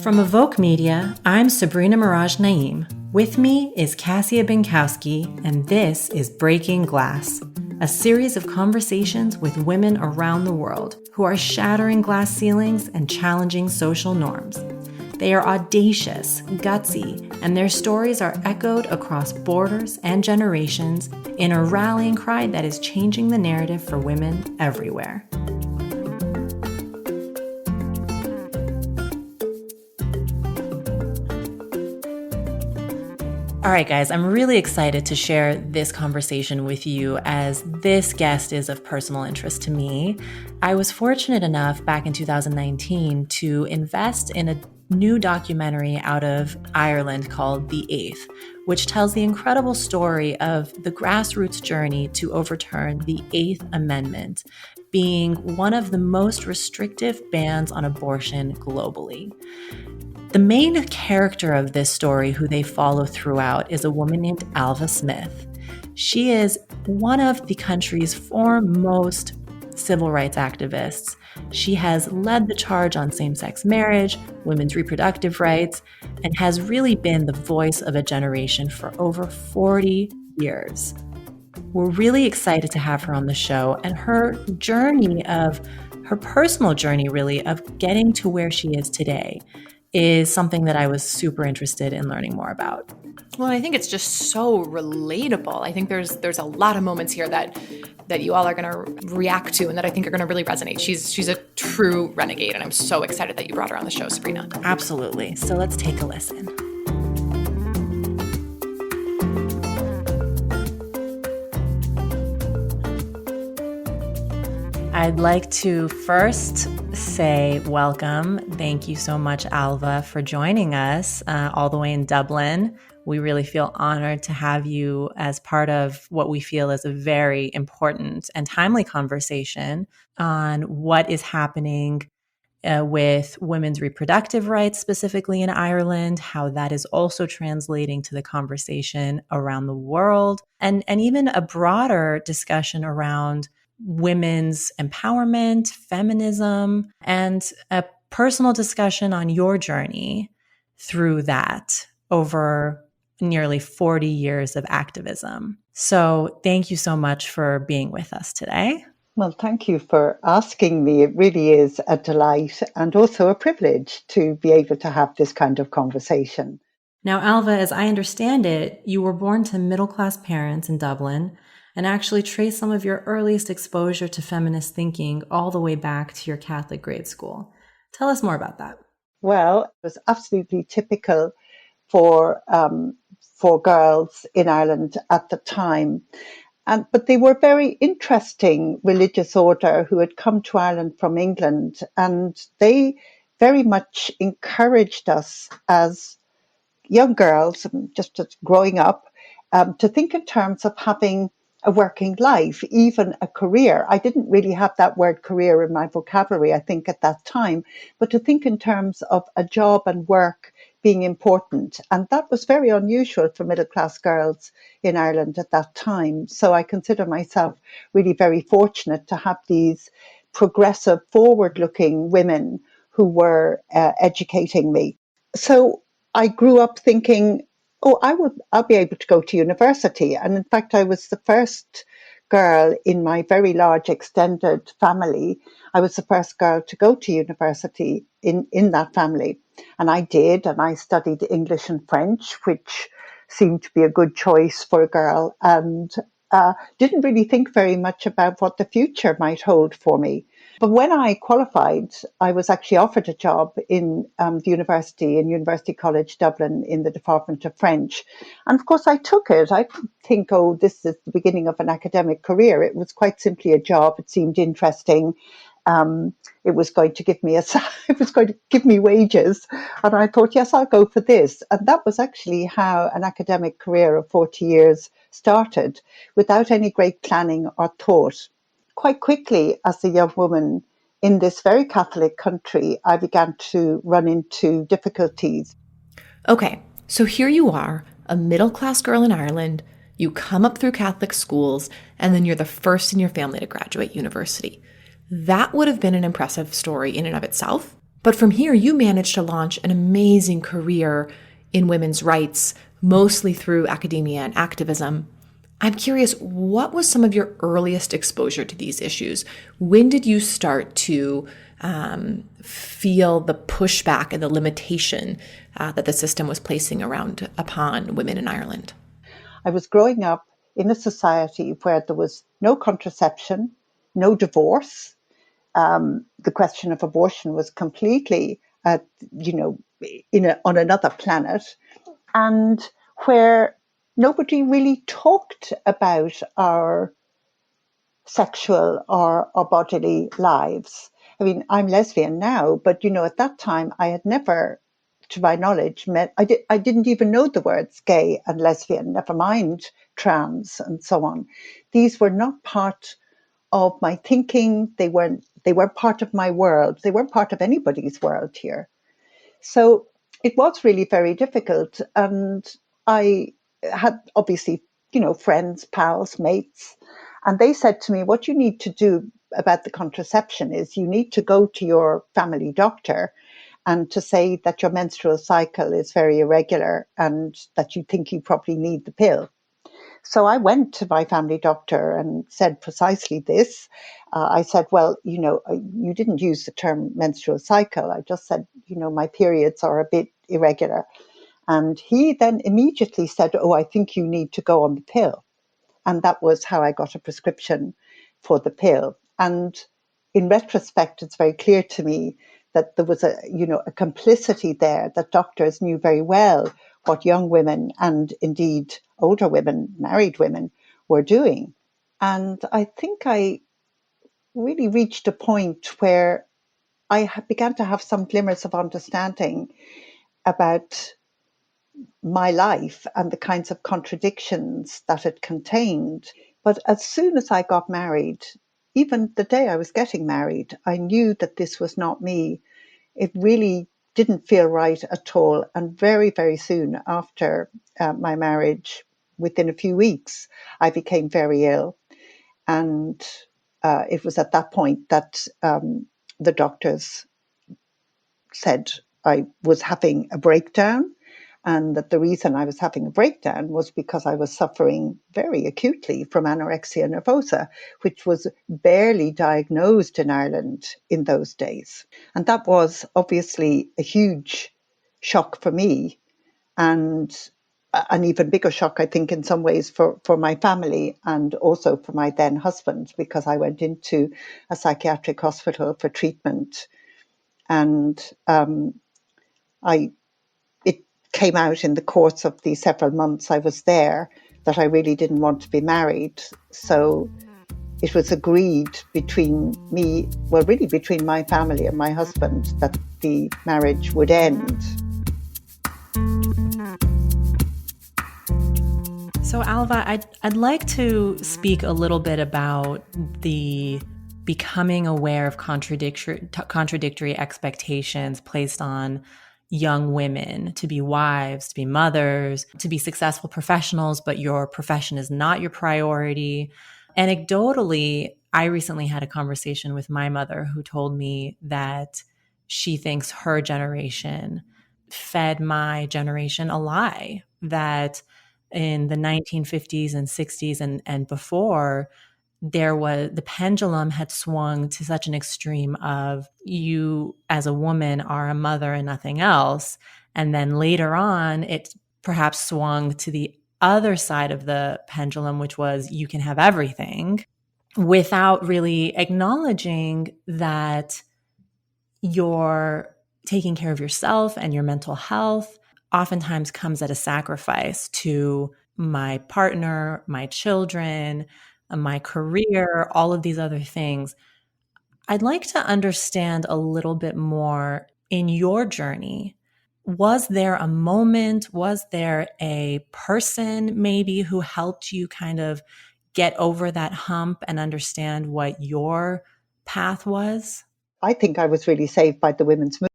From Evoke Media, I'm Sabrina Mirage Naeem. With me is Cassia Binkowski, and this is Breaking Glass, a series of conversations with women around the world who are shattering glass ceilings and challenging social norms. They are audacious, gutsy, and their stories are echoed across borders and generations in a rallying cry that is changing the narrative for women everywhere. All right, guys, I'm really excited to share this conversation with you as this guest is of personal interest to me. I was fortunate enough back in 2019 to invest in a new documentary out of Ireland called The Eighth, which tells the incredible story of the grassroots journey to overturn the Eighth Amendment, being one of the most restrictive bans on abortion globally. The main character of this story, who they follow throughout, is a woman named Ailbhe Smith. She is one of the country's foremost civil rights activists. She has led the charge on same-sex marriage, women's reproductive rights, and has really been the voice of a generation for over 40 years. We're really excited to have her on the show, and her personal journey really of getting to where she is today is something that I was super interested in learning more about. Well, I think it's just so relatable. I think there's a lot of moments here that you all are going to react to and that I think are going to really resonate. She's a true renegade, and I'm so excited that you brought her on the show, Sabrina. Absolutely. So let's take a listen. I'd like to first say welcome. Thank you so much, Ailbhe, for joining us all the way in Dublin. We really feel honored to have you as part of what we feel is a very important and timely conversation on what is happening with women's reproductive rights, specifically in Ireland, how that is also translating to the conversation around the world, and even a broader discussion around women's empowerment, feminism, and a personal discussion on your journey through that over nearly 40 years of activism. So thank you so much for being with us today. Well, thank you for asking me. It really is a delight and also a privilege to be able to have this kind of conversation. Now, Ailbhe, as I understand it, you were born to middle-class parents in Dublin and actually trace some of your earliest exposure to feminist thinking all the way back to your Catholic grade school. Tell us more about that. Well, it was absolutely typical for girls in Ireland at the time. But they were very interesting religious order who had come to Ireland from England, and they very much encouraged us as young girls, just growing up, to think in terms of having a working life, even a career. I didn't really have that word career in my vocabulary, I think, at that time, but to think in terms of a job and work being important. And that was very unusual for middle-class girls in Ireland at that time. So I consider myself really very fortunate to have these progressive, forward-looking women who were educating me. So I grew up thinking, I'll be able to go to university. And in fact, I was the first girl in my very large extended family. I was the first girl to go to university in that family. And I did, and I studied English and French, which seemed to be a good choice for a girl, and didn't really think very much about what the future might hold for me. But when I qualified, I was actually offered a job in the university, in University College Dublin, in the Department of French. And of course, I took it. I didn't think, this is the beginning of an academic career. It was quite simply a job. It seemed interesting. It was going to give me wages. And I thought, yes, I'll go for this. And that was actually how an academic career of 40 years started, without any great planning or thought. Quite quickly, as a young woman in this very Catholic country, I began to run into difficulties. Okay, so here you are, a middle-class girl in Ireland. You come up through Catholic schools, and then you're the first in your family to graduate university. That would have been an impressive story in and of itself. But from here, you managed to launch an amazing career in women's rights, mostly through academia and activism. I'm curious, what was some of your earliest exposure to these issues? When did you start to feel the pushback and the limitation that the system was placing upon women in Ireland? I was growing up in a society where there was no contraception, no divorce. The question of abortion was completely, on another planet, and where nobody really talked about our sexual or bodily lives. I mean, I'm lesbian now, but at that time I had never, to my knowledge, I didn't even know the words gay and lesbian, never mind trans and so on. These were not part of my thinking. They weren't part of my world. They weren't part of anybody's world here. So it was really very difficult. And I had obviously, friends, pals, mates, and they said to me, what you need to do about the contraception is you need to go to your family doctor and to say that your menstrual cycle is very irregular and that you think you probably need the pill. So I went to my family doctor and said precisely this. I said, well, you didn't use the term menstrual cycle. I just said, my periods are a bit irregular. And he then immediately said, oh, I think you need to go on the pill. And that was how I got a prescription for the pill. And in retrospect, it's very clear to me that there was a complicity there, that doctors knew very well what young women and indeed older women, married women, were doing. And I think I really reached a point where I began to have some glimmers of understanding about my life and the kinds of contradictions that it contained. But as soon as I got married, even the day I was getting married, I knew that this was not me. It really didn't feel right at all. And very, very soon after my marriage, within a few weeks, I became very ill. And it was at that point that the doctors said I was having a breakdown, and that the reason I was having a breakdown was because I was suffering very acutely from anorexia nervosa, which was barely diagnosed in Ireland in those days. And that was obviously a huge shock for me, and an even bigger shock, I think, in some ways for my family and also for my then husband, because I went into a psychiatric hospital for treatment. And it came out in the course of the several months I was there that I really didn't want to be married. So it was agreed between my family and my husband, that the marriage would end. So Ailbhe, I'd like to speak a little bit about the becoming aware of contradictory expectations placed on young women to be wives, to be mothers, to be successful professionals, but your profession is not your priority. Anecdotally, I recently had a conversation with my mother who told me that she thinks her generation fed my generation a lie, that in the 1950s and 60s and before, the pendulum had swung to such an extreme of you as a woman are a mother and nothing else. And then later on, it perhaps swung to the other side of the pendulum, which was you can have everything, without really acknowledging that you're taking care of yourself and your mental health oftentimes comes at a sacrifice to my partner, my children, my career, all of these other things. I'd like to understand a little bit more in your journey. Was there a moment, was there a person maybe who helped you kind of get over that hump and understand what your path was? I think I was really saved by the women's movement.